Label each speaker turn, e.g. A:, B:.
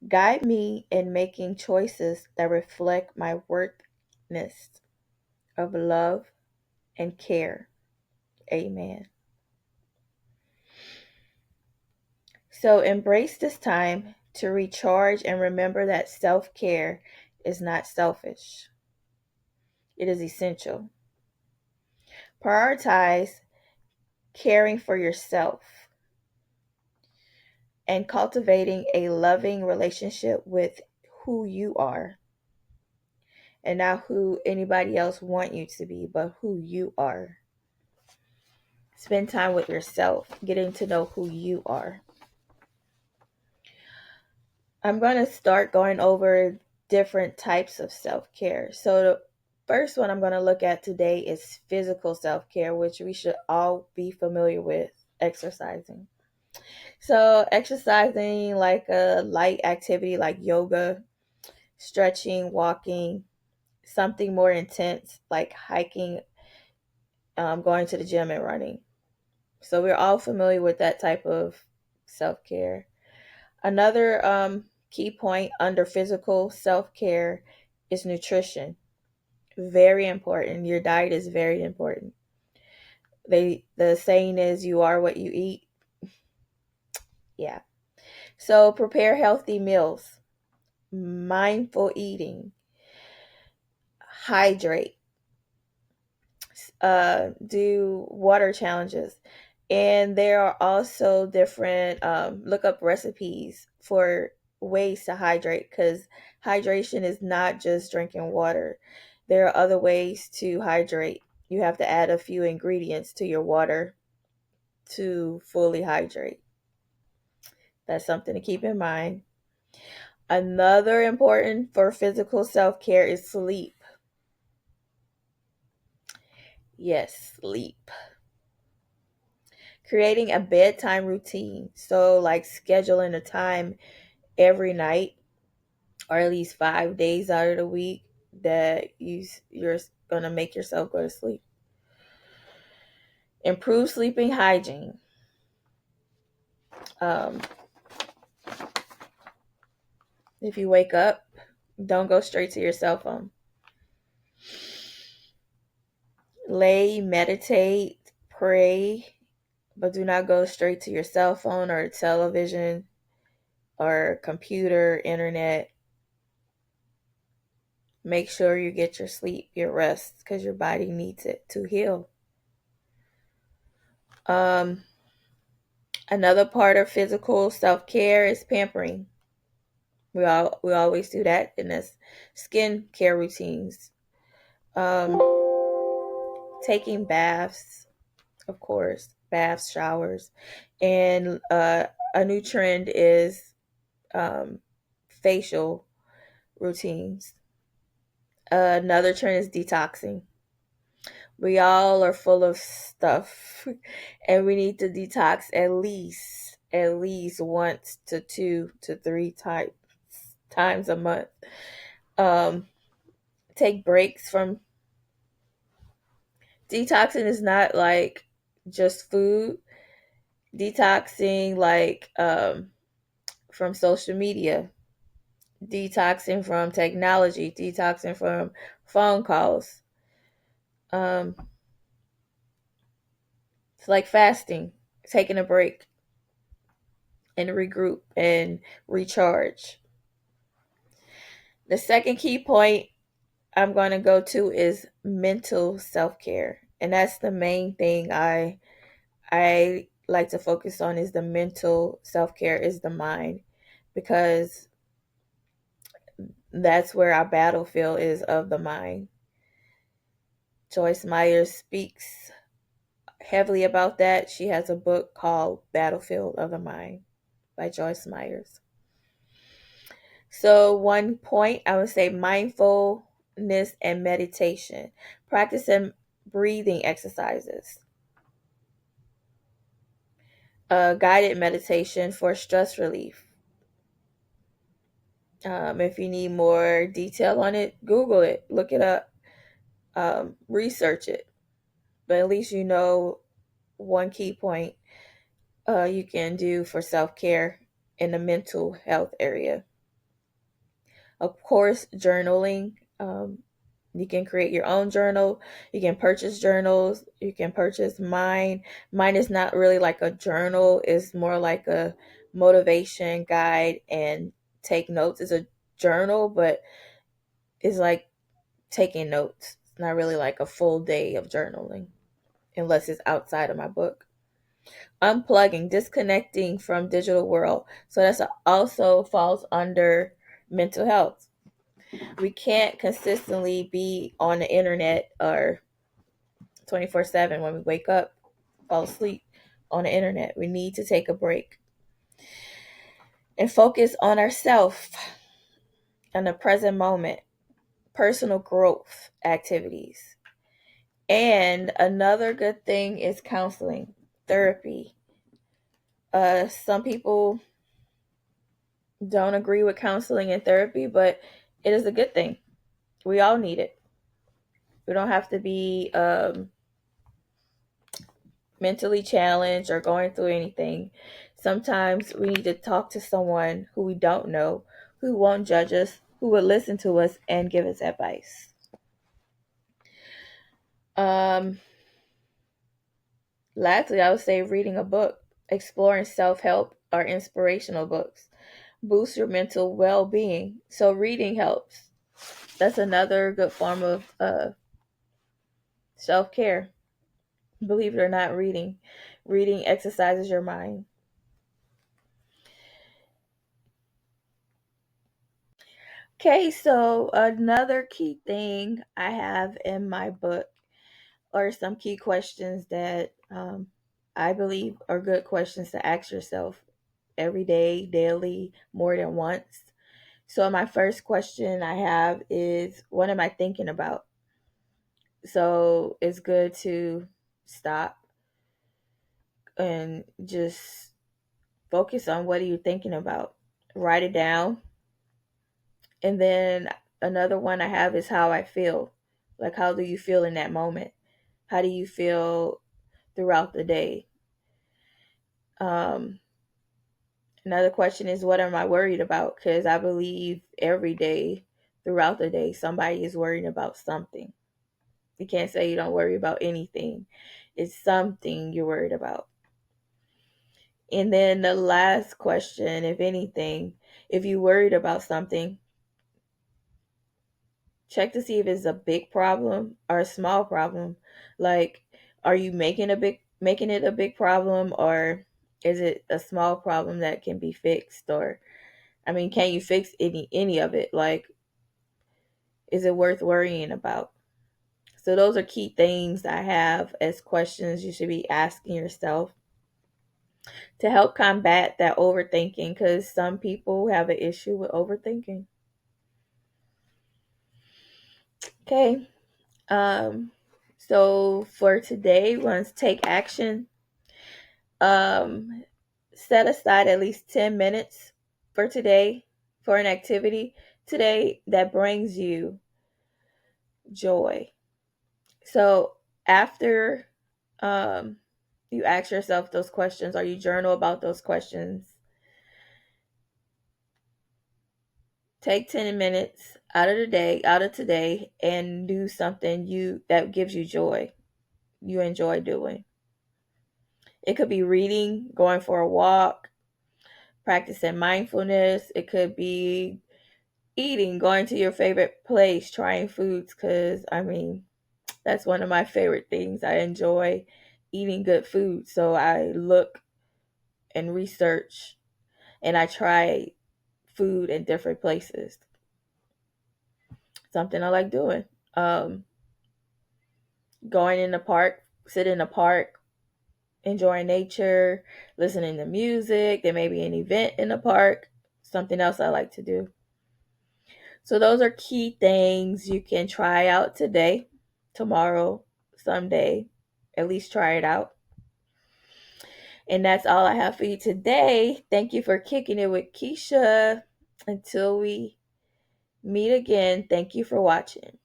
A: Guide me in making choices that reflect my worthiness of love and care. Amen. So embrace this time to recharge and remember that self care is not selfish, it is essential. Prioritize caring for yourself and cultivating a loving relationship with who you are, and not who anybody else want you to be, but who you are. Spend time with yourself, getting to know who you are. I'm going to start going over different types of self-care. So the first one I'm going to look at today is physical self-care, which we should all be familiar with: exercising. So exercising, like a light activity like yoga, stretching, walking, something more intense like hiking, going to the gym and running. So we're all familiar with that type of self care. Another key point under physical self care is nutrition. Very important. Your diet is very important. The saying is you are what you eat. Yeah. So prepare healthy meals, mindful eating, hydrate, do water challenges. And there are also different, look up recipes for ways to hydrate, because hydration is not just drinking water. There are other ways to hydrate. You have to add a few ingredients to your water to fully hydrate. That's something to keep in mind. Another important for physical self care is sleep. Yes, sleep. Creating a bedtime routine. So, like scheduling a time every night, or at least 5 days out of the week, that you're gonna make yourself go to sleep. Improve sleeping hygiene. Um, if you wake up, don't go straight to your cell phone. Lay, meditate, pray, but do not go straight to your cell phone or television or computer, internet. Make sure you get your sleep, your rest, because your body needs it to heal. Um, Another part of physical self care is pampering. We always do that in this skin care routines. Um, Taking baths, of course, baths, showers, and a new trend is facial routines. Another trend is detoxing. We all are full of stuff, and we need to detox at least once to 2 to 3 times a month. Um, Take breaks from detoxing. Is not like just food. Detoxing, like, from social media, detoxing from technology, detoxing from phone calls. Um, it's like fasting, taking a break and regroup and recharge. The second key point I'm going to go to is mental self-care. And that's the main thing I like to focus on, is the mental self-care, is the mind, because that's where our battlefield is, of the mind. Joyce Meyer speaks heavily about that. She has a book called Battlefield of the Mind by Joyce Myers. So, one point I would say: mindfulness and meditation. Practicing breathing exercises. Guided meditation for stress relief. If you need more detail on it, Google it, look it up, research it. But at least you know one key point you can do for self care in the mental health area. Of course, journaling. You can create your own journal. You can purchase journals. You can purchase mine. Mine is not really like a journal, it's more like a motivation guide and take notes. It's a journal, but it's like taking notes. It's not really like a full day of journaling unless it's outside of my book. Unplugging, disconnecting from digital world. So that's also falls under mental health. We can't consistently be on the internet or 24/7 when we wake up, fall asleep on the internet. We need to take a break and focus on ourselves, on the present moment, personal growth activities. And another good thing is counseling, therapy. Some people don't agree with counseling and therapy, but it is a good thing. We all need it. We don't have to be mentally challenged or going through anything. Sometimes we need to talk to someone who we don't know, who won't judge us, who will listen to us and give us advice. Um, Lastly, I would say reading a book, exploring self help or inspirational books, boost your mental well being. So, reading helps. That's another good form of self care. Believe it or not, reading exercises your mind. Okay, so another key thing I have in my book are some key questions that I believe are good questions to ask yourself every day, daily, more than once. So, my first question I have is, what am I thinking about? So, it's good to stop and just focus on what are you thinking about. Write it down. And then another one I have is how I feel. Like, how do you feel in that moment? How do you feel throughout the day? Um, Another question is, what am I worried about? Because I believe every day, throughout the day, somebody is worrying about something. You can't say you don't worry about anything. It's something you're worried about. And then the last question, if anything, if you're worried about something, check to see if it's a big problem or a small problem. Like, are you making it a big problem, or is it a small problem that can be fixed? Or, I mean, can you fix any of it? Like, is it worth worrying about? So those are key things I have as questions you should be asking yourself to help combat that overthinking, because some people have an issue with overthinking. Okay. Um so for today, once take action. Um Set aside at least 10 minutes for today for an activity today that brings you joy. So after um you ask yourself those questions or you journal about those questions, take 10 minutes out of today, and do something you that gives you joy, you enjoy doing. It could be reading, going for a walk, practicing mindfulness. It could be eating, going to your favorite place, trying foods, because I mean, that's one of my favorite things. I enjoy eating good food. So I look and research and I try food in different places. Something I like doing. Um, Going in the park, sit in the park, enjoying nature, listening to music. There may be an event in the park. Something else I like to do. So those are key things you can try out today, tomorrow, someday. At least try it out. And that's all I have for you today. Thank you for kicking it with Keisha. Until we meet again, thank you for watching.